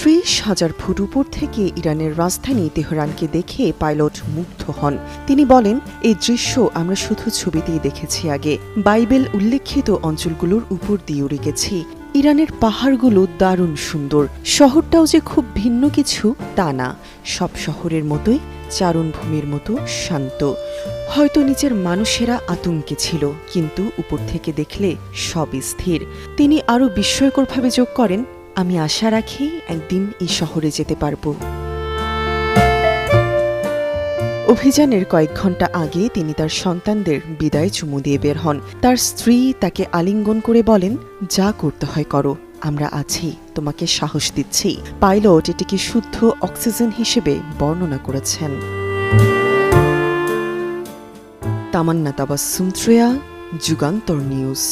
৩০,০০০ foot উপর থেকে ইরানের রাজধানী তেহরানকে দেখে পাইলট মুগ্ধ হন। তিনি বলেন, এই দৃশ্য আমরা শুধু ছবিতেই দেখেছি আগে। বাইবেল উল্লেখিত অঞ্চলগুলোর উপর দিয়ে উড়ে গেছি। ইরানের পাহাড়গুলো দারুণ সুন্দর। শহরটাও যে খুব ভিন্ন কিছু তা না, সব শহরের মতোই চারণভূমির মতো শান্ত। হয়তো নিচের মানুষেরা আতঙ্কে ছিল, কিন্তু উপর থেকে দেখলে সব স্থির। তিনি আরও বিস্ময়করভাবে যোগ করেন, আমি আশা রাখি একদিন এই শহরে যেতে পারব। অভিযানের কয়েক ঘণ্টা আগে তিনি তার সন্তানদের বিদায় চুমু দিয়ে বের হন। তার স্ত্রী তাকে আলিঙ্গন করে বলেন, যা করতে হয় করো, আমরা আছি, তোমাকে সাহস দিচ্ছি। পাইলট এটিকে শুদ্ধ অক্সিজেন হিসেবে বর্ণনা করেছেন। তামান্না তাবাসসুম, যুগান্তর নিউজ।